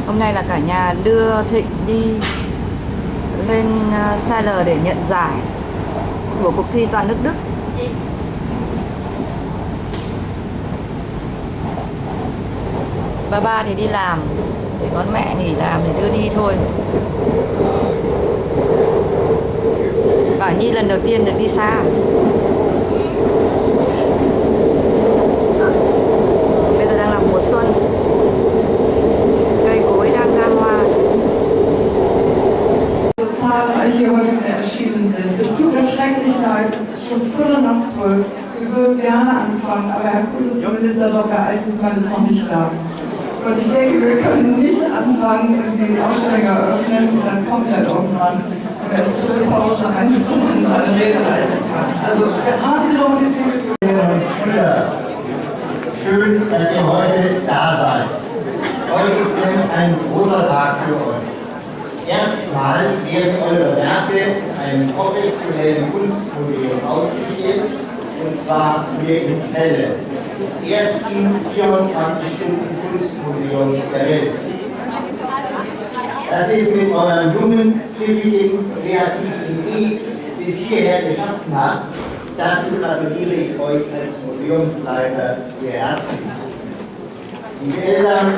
Hôm nay là cả nhà đưa Thịnh đi lên Sailor để nhận giải của cuộc thi toàn nước Đức. Ba thì đi làm, để con mẹ nghỉ làm để đưa đi thôi. Bảo Nhi lần đầu tiên được đi xa. Bây giờ đang là mùa xuân, cây cối đang ra hoa. Zahlreiche heute erschienen sind. Es tut mir schrecklich leid, es ist schon 11:45. Wir würden gerne anfangen, aber Herr Kultusminister Dr. Althussmann ist noch nicht da. Und ich denke, wir können nicht anfangen, wenn Sie die Ausstellung eröffnen, und dann kommt er irgendwann. Und erst Pause einzunehmen und alle Reden halten kann. Also haben Sie doch ein bisschen Geduld. Schüler, schön, dass ihr heute da seid. Heute ist ein großer Tag für euch. Erstmals werden eure Werke in einem professionellen Kunstmuseum ausgestellt, und zwar hier in Celle, dem ersten 24-Stunden-Kunstmuseum der Welt. Dass ihr es mit eurer jungen, pfiffigen, kreativen Idee bis hierher geschaffen habt, dazu gratuliere ich euch als Museumsleiter sehr herzlich. Die Eltern,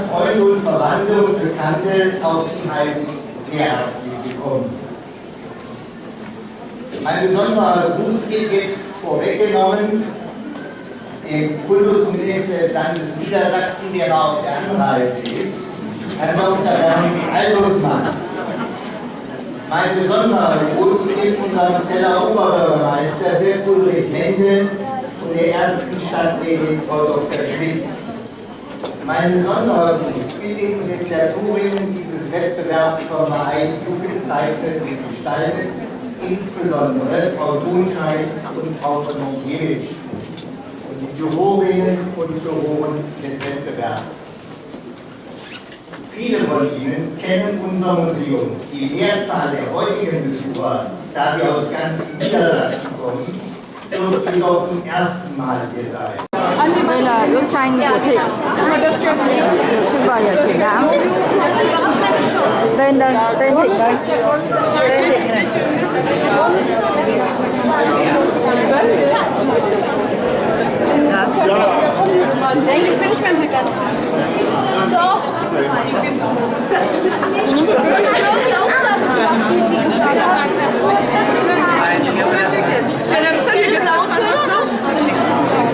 Freunde, und Verwandte und Bekannte, auch Sie heiße ich sehr herzlich willkommen. Mein besonderer Gruß geht jetzt vorweggenommen dem Kultusminister des Landes Niedersachsen, der noch auf der Anreise ist, Herrn Dr. Bernd Althussmann. Mein besonderer Gruß geht unserem Zeller Oberbürgermeister Dirk Ulrich Mende und der ersten Stadträtin Frau Dr. Schmidt. Mein besonderer Gruß geht den Initiatorinnen dieses Wettbewerbs vom Verein Zugezeichnet und Gestaltet, insbesondere Frau Thunscheid und Frau von Monkiewicz und die Jurorinnen und Juroren des Wettbewerbs. Viele von Ihnen kennen unser Museum. Die Mehrzahl der heutigen Besucher, da sie aus ganz Niedersachsen kommen, wird jedoch zum ersten Mal hier sein. Đây là bức tranh của Thịnh được trưng bày ở triển lãm. Tên đây, tên Thịnh đây. Tên Thịnh này. Das. Eigentlich bin ich manchmal ganz Doch. Du hast genau die Aufgabe gemacht, die sie gesagt hat. Wenn du viele Laute hast,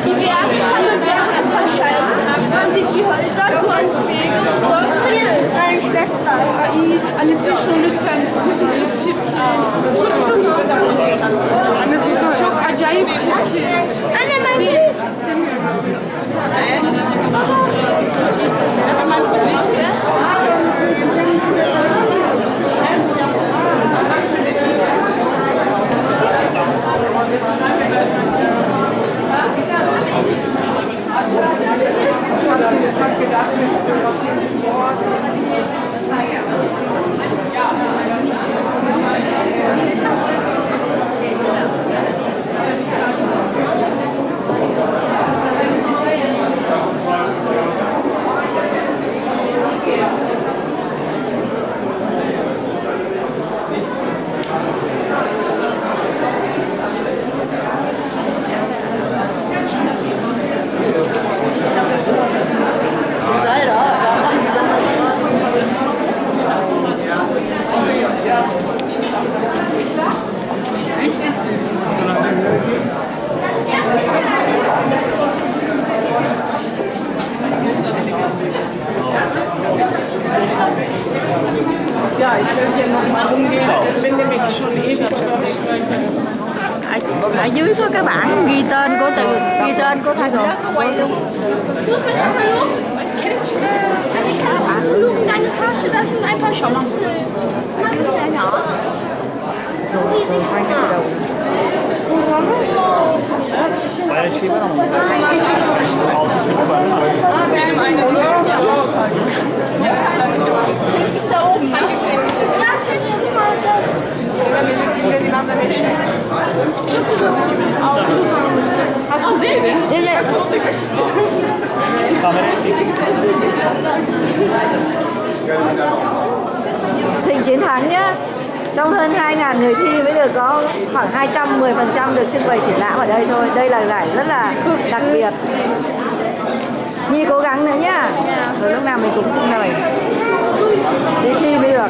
die Berge kann man sehr gut unterscheiden. Man sieht die Häuser, du hast Wege und du hast deine Schwester. אני צישו לפן, אני שוק עג'איב שכי. אני מבין. Ja, ich will hier nochmal umgehen. Ich bin nämlich schon ewig. Ở dưới có cái bảng ghi tên của ghi tên của thầy rồi. Luke, deine Tasche, da sind ein paar Schnipsel. Mach mich einer. So riesig schwer. Ist da oben, angesehen. Ja, Titz, guck mal das. Thịnh chiến thắng nhá. Trong hơn 2.000 người thi mới được có khoảng 210% được trưng bày triển lãm ở đây thôi. Đây là giải rất là đặc biệt. Nhi cố gắng nữa nhá. Rồi lúc nào mình cũng trưng bày. Đi thi mới được.